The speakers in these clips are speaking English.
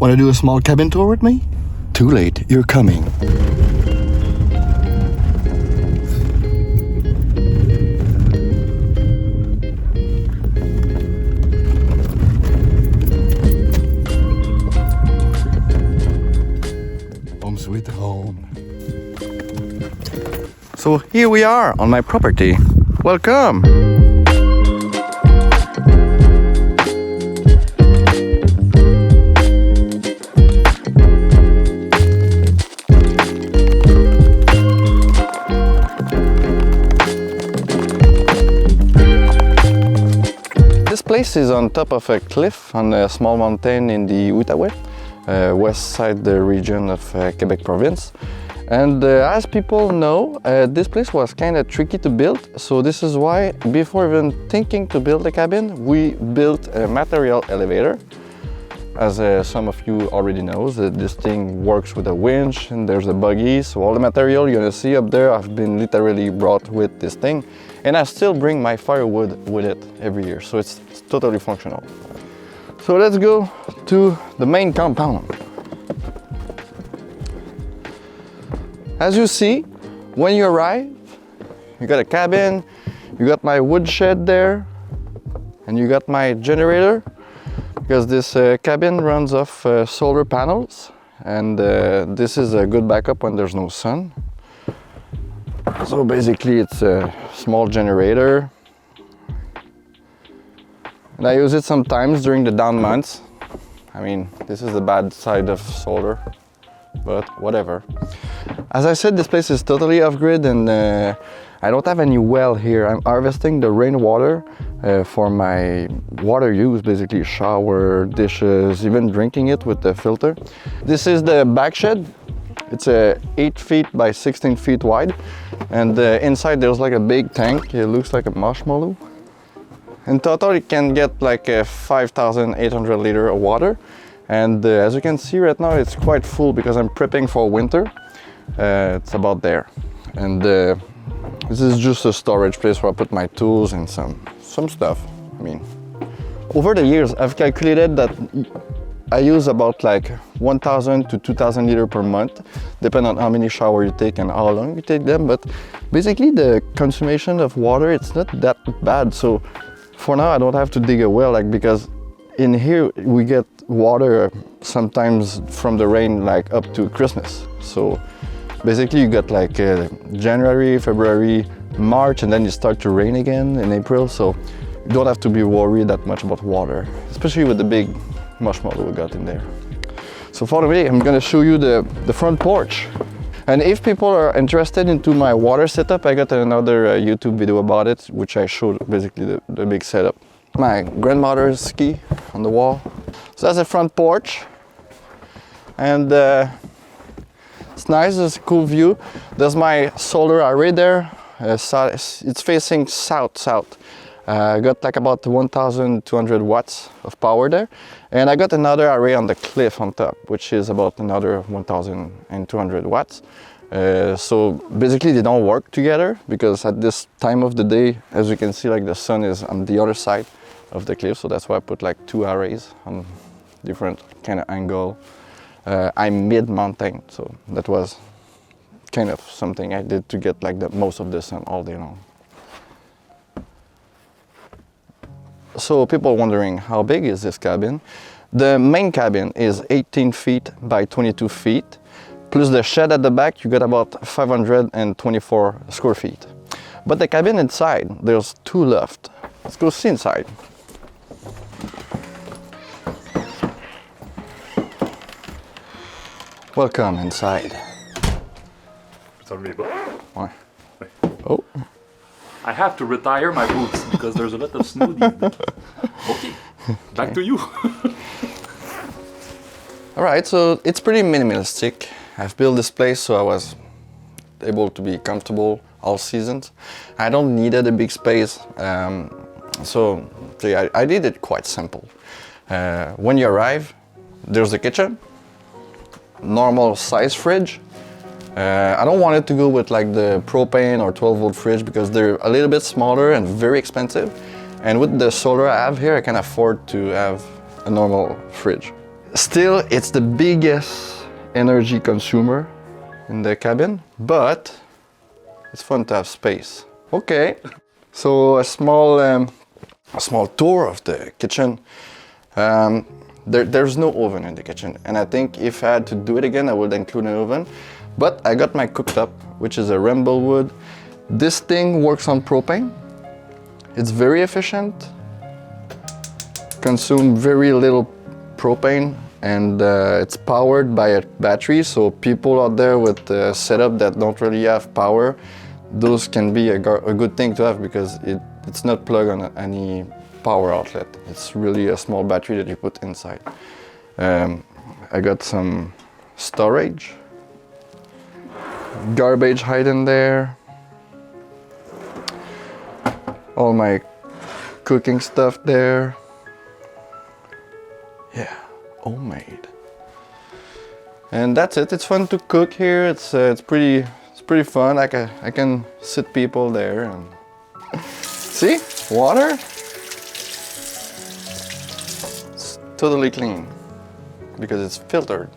Want to do a small cabin tour with me? Too late, you're coming. Home sweet home. So here we are on my property. Welcome! This place is on top of a cliff on a small mountain in the Outaouais, west side the region of Quebec province. And as people know, this place was kind of tricky to build, so this is why before even thinking to build a cabin, we built a material elevator. As some of you already know, this thing works with a winch and there's a buggy, so all the material you're gonna see up there have been literally brought with this thing. And I still bring my firewood with it every year, so it's totally functional. So let's go to the main compound. As you see, when you arrive, you got a cabin, you got my wood shed there, and you got my generator, because this cabin runs off solar panels, and this is a good backup when there's no sun. So basically it's a small generator, and I use it sometimes during the down months. I mean, this is the bad side of solar, but whatever. As I said, this place is totally off-grid, and I don't have any well here. I'm harvesting the rainwater for my water use, basically shower, dishes, even drinking it with the filter. This is the back shed. It's 8 feet by 16 feet wide, and inside there's like a big tank. It looks like a marshmallow. In total it can get like 5,800 liters of water, and as you can see right now it's quite full because I'm prepping for winter. It's about there, and this is just a storage place where I put my tools and some stuff. I mean, over the years I've calculated that I use about like 1,000 to 2,000 liters per month, depending on how many showers you take and how long you take them. But basically the consumption of water, it's not that bad. So for now I don't have to dig a well, like, because in here we get water sometimes from the rain like up to Christmas. So basically you got like January, February, March, and then you start to rain again in April. So you don't have to be worried that much about water, especially with the big marshmallow we got in there. So for today I'm gonna show you the front porch. And if people are interested into my water setup, I got another YouTube video about it, which I showed basically the big setup. My grandmother's ski on the wall. So that's the front porch. And it's nice, it's a cool view. There's my solar array there. It's facing south. I got like about 1,200 watts of power there. And I got another array on the cliff on top, which is about another 1,200 watts. So basically they don't work together because at this time of the day, as you can see, like the sun is on the other side of the cliff. So that's why I put like 2 arrays on different kind of angle. I'm mid-mountain, so that was kind of something I did to get like the most of the sun all day long. So people wondering how big is this cabin? The main cabin is 18 feet by 22 feet, plus the shed at the back, you got about 524 square feet. But the cabin inside, there's 2 lofts. Let's go see inside. Welcome inside. Sorry, Why? Oh. I have to retire my boots because there's a lot of snow. Okay, back to you. All right, so it's pretty minimalistic. I've built this place so I was able to be comfortable all seasons. I don't needed a big space, so I did it quite simple. When you arrive, there's the kitchen, normal size fridge. I don't want it to go with like the propane or 12-volt fridge because they're a little bit smaller and very expensive. And with the solar I have here, I can afford to have a normal fridge. Still, it's the biggest energy consumer in the cabin, but it's fun to have space. Okay, so a small tour of the kitchen. There's no oven in the kitchen, and I think if I had to do it again, I would include an oven. But I got my cooktop, which is a Ramblewood. This thing works on propane. It's very efficient, consume very little propane, and it's powered by a battery. So people out there with a setup that don't really have power, those can be a good thing to have, because it's not plugged on any power outlet. It's really a small battery that you put inside. I got some storage, garbage hiding there, all my cooking stuff there. Yeah, homemade. And that's it. It's fun to cook here. It's pretty fun. I can sit people there and see water. It's totally clean because it's filtered.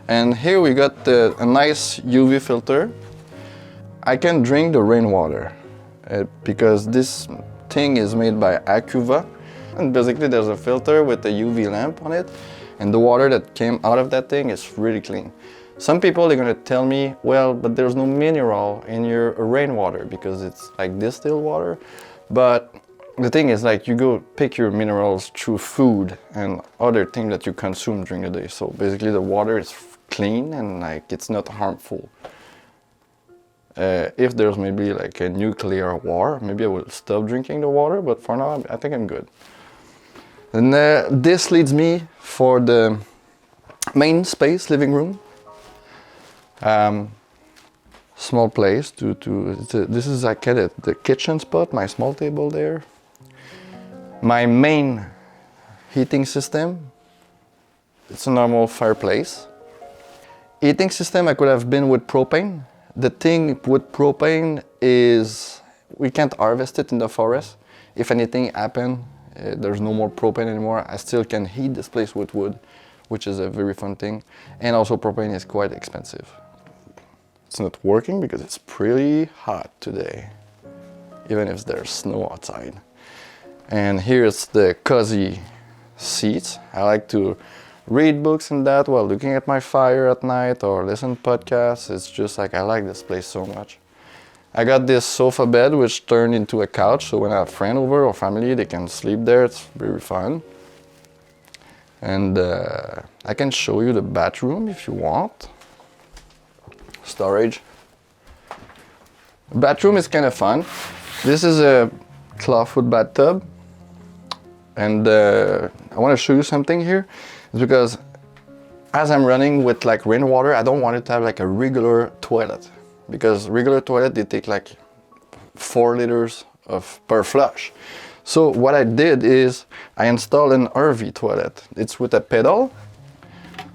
And here we got a nice UV filter. I can drink the rainwater because this thing is made by Acuva. And basically there's a filter with a UV lamp on it, and the water that came out of that thing is really clean. Some people are gonna tell me, well, but there's no mineral in your rainwater because it's like distilled water. But the thing is, like, you go pick your minerals through food and other things that you consume during the day. So basically the water is clean and like it's not harmful. If there's maybe like a nuclear war, maybe I will stop drinking the water, but for now I think I'm good. And this leads me for the main space, living room. Small place this is like the kitchen spot, my small table there. My main heating system, it's a normal fireplace. Heating system, I could have been with propane. The thing with propane is we can't harvest it in the forest. If anything happens, there's no more propane anymore. I still can heat this place with wood, which is a very fun thing. And also propane is quite expensive. It's not working because it's pretty hot today, even if there's snow outside. And here's the cozy seats. I like to read books and that while looking at my fire at night or listen to podcasts. It's just like, I like this place so much. I got this sofa bed which turned into a couch, so when I have a friend over or family, they can sleep there. It's very fun. And I can show you the bathroom if you want. Storage. Bathroom is kind of fun. This is a clawfoot bathtub, and I want to show you something here. It's because as I'm running with like rainwater, I don't want it to have like a regular toilet, because regular toilet, they take like 4 liters per flush. So what I did is I installed an RV toilet. It's with a pedal.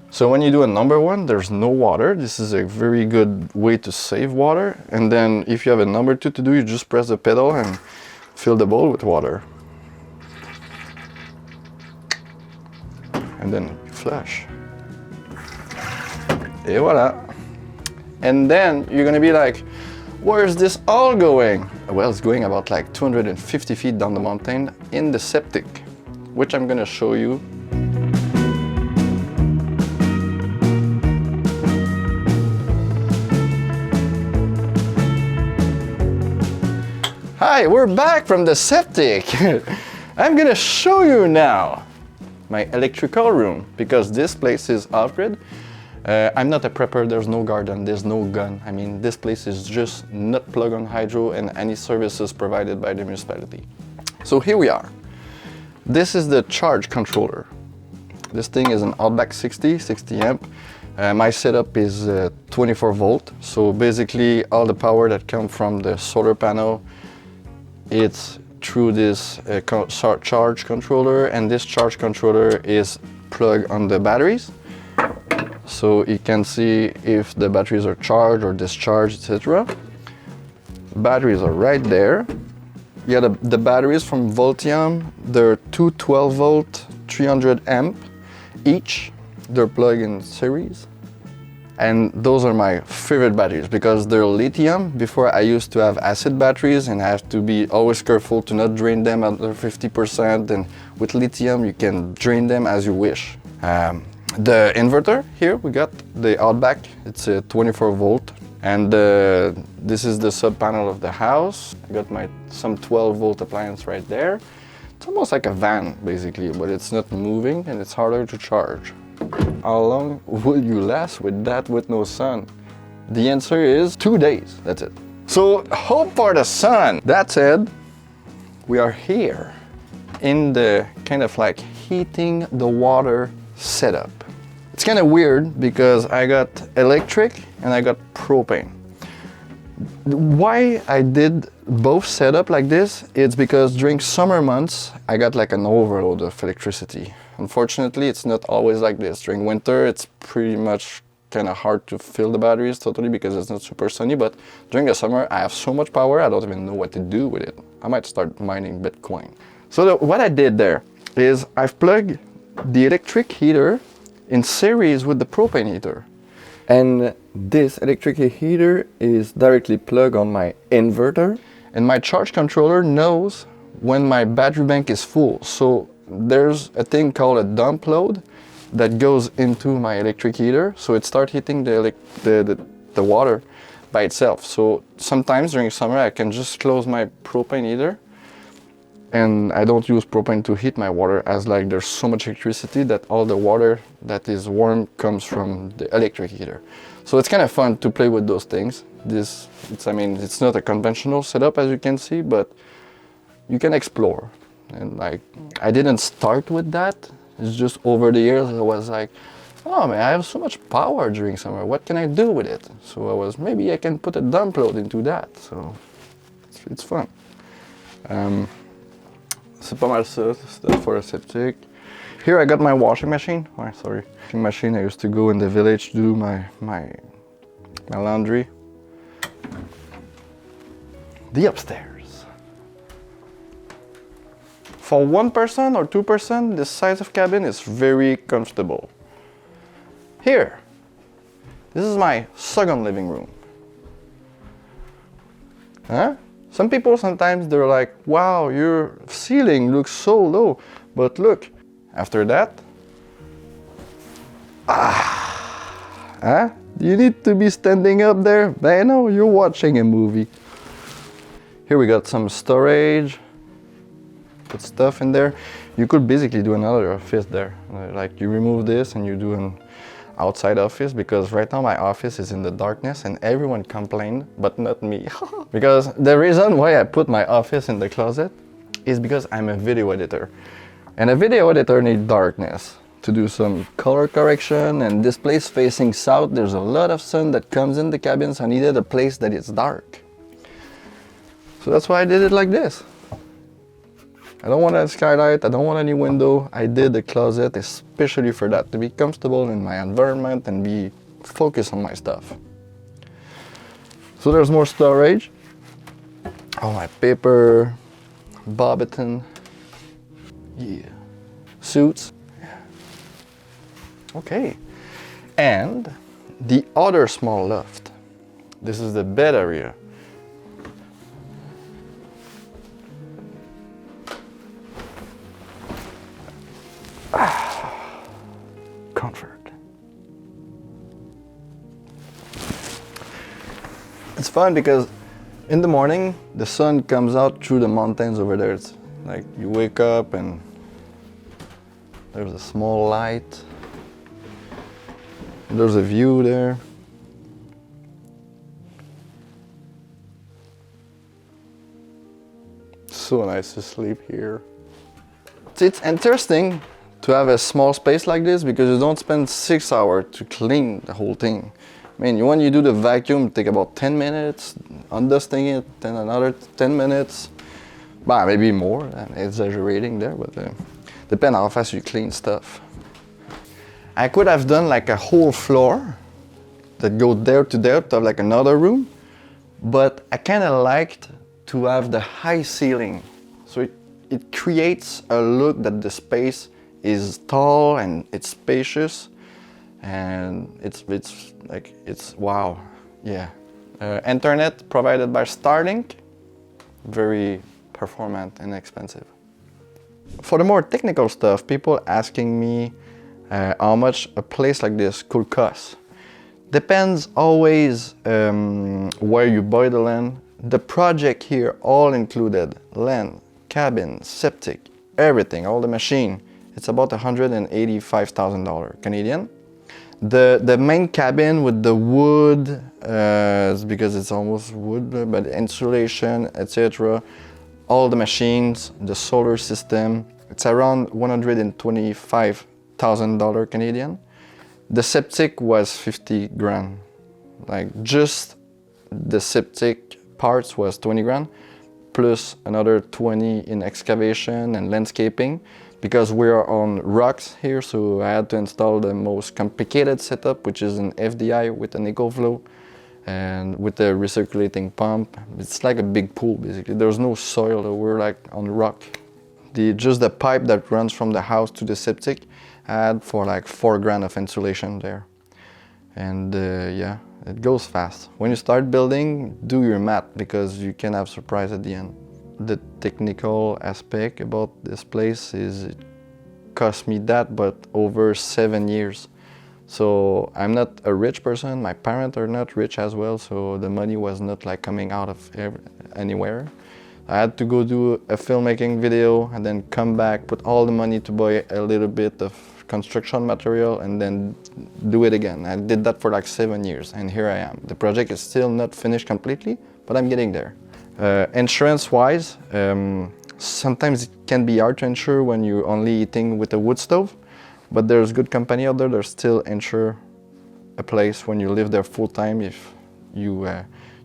So when you do a number 1, there's no water. This is a very good way to save water. And then if you have a number 2 to do, you just press the pedal and fill the bowl with water. And then you flush. Et voila. And then you're gonna be like, where's this all going? Well, it's going about like 250 feet down the mountain in the septic, which I'm gonna show you. Hi, we're back from the septic. I'm gonna show you now my electrical room, because this place is off-grid. I'm not a prepper, there's no garden, there's no gun. I mean, this place is just not plugged on hydro and any services provided by the municipality. So here we are. This is the charge controller. This thing is an OutBack 60 amp. My setup is 24 volt. So basically all the power that comes from the solar panel, it's through this charge controller, and this charge controller is plugged on the batteries. So you can see if the batteries are charged or discharged, etc. Batteries are right there. Yeah, the batteries from Voltium, they're two 12 volt, 300 amp each. they're plugged in series. And those are my favorite batteries because they're lithium. Before I used to have acid batteries and I have to be always careful to not drain them under 50%. And with lithium, you can drain them as you wish. The inverter here, we got the OutBack. It's a 24 volt. And this is the sub panel of the house. I got some 12 volt appliance right there. It's almost like a van basically, but it's not moving and it's harder to charge. How long will you last with that with no sun? The answer is 2 days, that's it. So hope for the sun. That said, we are here in the kind of like heating the water setup. It's kind of weird because I got electric and I got propane. Why I did both setup like this, it's because during summer months, I got like an overload of electricity. Unfortunately, it's not always like this. During winter, it's pretty much kind of hard to fill the batteries totally because it's not super sunny, but during the summer, I have so much power, I don't even know what to do with it. I might start mining Bitcoin. So what I did there is I've plugged the electric heater in series with the propane heater. And this electric heater is directly plugged on my inverter. And my charge controller knows when my battery bank is full. So there's a thing called a dump load that goes into my electric heater. So it starts heating the water by itself. So sometimes during summer I can just close my propane heater and I don't use propane to heat my water, as like there's so much electricity that all the water that is warm comes from the electric heater. So it's kind of fun to play with those things. It's not a conventional setup as you can see, but you can explore. And like, I didn't start with that. It's just over the years I was like, oh man, I have so much power during summer. What can I do with it? So maybe I can put a dump load into that. So it's fun. C'est pas mal ça, stuff for a septic. Here I got my washing machine. Oh, sorry. Washing machine, I used to go in the village to do my laundry. The upstairs. For 1 person or 2 person, this size of cabin is very comfortable. Here, this is my second living room. Huh? Some people sometimes they're like, wow, your ceiling looks so low. But look, after that, you need to be standing up there? Ben no, you're watching a movie. Here we got some storage, put stuff in there. You could basically do another office there. Like you remove this and you do an outside office, because right now my office is in the darkness and everyone complained, but not me. Because the reason why I put my office in the closet is because I'm a video editor. And a video editor needs darkness to do some color correction, and this place facing south, there's a lot of sun that comes in the cabin, so I needed a place that is dark. So that's why I did it like this. I don't want a skylight, I don't want any window. I did a closet especially for that, to be comfortable in my environment and be focused on my stuff. So there's more storage. All my paper, Bobbiton, yeah, suits. Yeah. Okay, and the other small loft. This is the bed area. Comfort. It's fun because in the morning the sun comes out through the mountains over there. It's like you wake up and there's a small light. There's a view there. So nice to sleep here. It's interesting to have a small space like this because you don't spend 6 hours to clean the whole thing. I mean, when you do the vacuum, it takes about 10 minutes, undusting it, then another 10 minutes. Bah, maybe more, I'm exaggerating there, but depends how fast you clean stuff. I could have done like a whole floor that goes there to have like another room, but I kind of liked to have the high ceiling. So it creates a look that the space is tall and it's spacious. and it's wow, yeah. Internet provided by Starlink, very performant and expensive. For the more technical stuff, people asking me how much a place like this could cost. Depends always where you buy the land. The project here all included land, cabin, septic, everything, all the machine. It's about $185,000 Canadian. The main cabin with the wood, because it's almost wood, but insulation, etc. All the machines, the solar system, it's around $125,000 Canadian. The septic was 50 grand. Like just the septic parts was 20 grand, plus another 20 in excavation and landscaping. Because we are on rocks here, so I had to install the most complicated setup, which is an FDI with an EcoFlow and with a recirculating pump. It's like a big pool, basically. There's no soil, we're like on rock. Just the pipe that runs from the house to the septic, I had for like 4 grand of insulation there. And yeah, it goes fast. When you start building, do your math, because you can have surprise at the end. The technical aspect about this place is it cost me that, but over 7 years. So I'm not a rich person, my parents are not rich as well, so the money was not like coming out of anywhere. I had to go do a filmmaking video and then come back, put all the money to buy a little bit of construction material and then do it again. I did that for like 7 years and here I am. The project is still not finished completely, but I'm getting there. Insurance-wise, sometimes it can be hard to insure when you're only eating with a wood stove, but there's good company out there that still insure a place when you live there full-time if you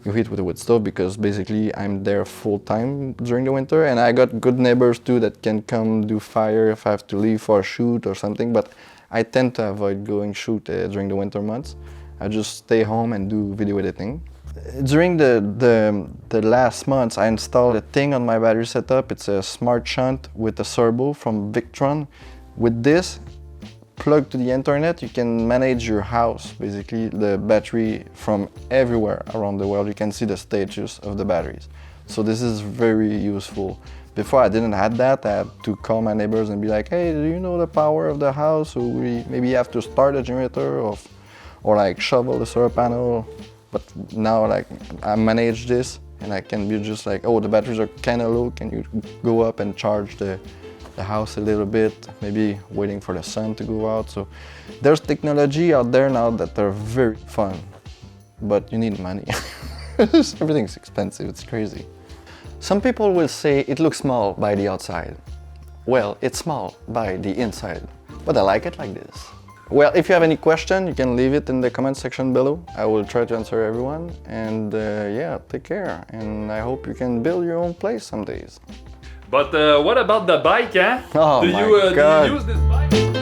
heat with a wood stove, because basically I'm there full-time during the winter, and I got good neighbors too that can come do fire if I have to leave for a shoot or something, but I tend to avoid going shoot during the winter months. I just stay home and do video editing. During the last months, I installed a thing on my battery setup. It's a smart shunt with a servo from Victron. With this, plugged to the internet, you can manage your house, basically the battery from everywhere around the world. You can see the status of the batteries. So this is very useful. Before I didn't have that, I had to call my neighbors and be like, hey, do you know the power of the house? So we maybe have to start a generator or like shovel the solar panel. But now like I manage this and I can be just like, oh, the batteries are kind of low, can you go up and charge the house a little bit, maybe waiting for the sun to go out. So there's technology out there now that are very fun, but you need money. Everything's expensive, it's crazy. Some people will say it looks small by the outside. Well, it's small by the inside, but I like it like this. Well, if you have any question, you can leave it in the comment section below. I will try to answer everyone. And yeah, take care. And I hope you can build your own place some days. But what about the bike, eh? Oh do you use this bike?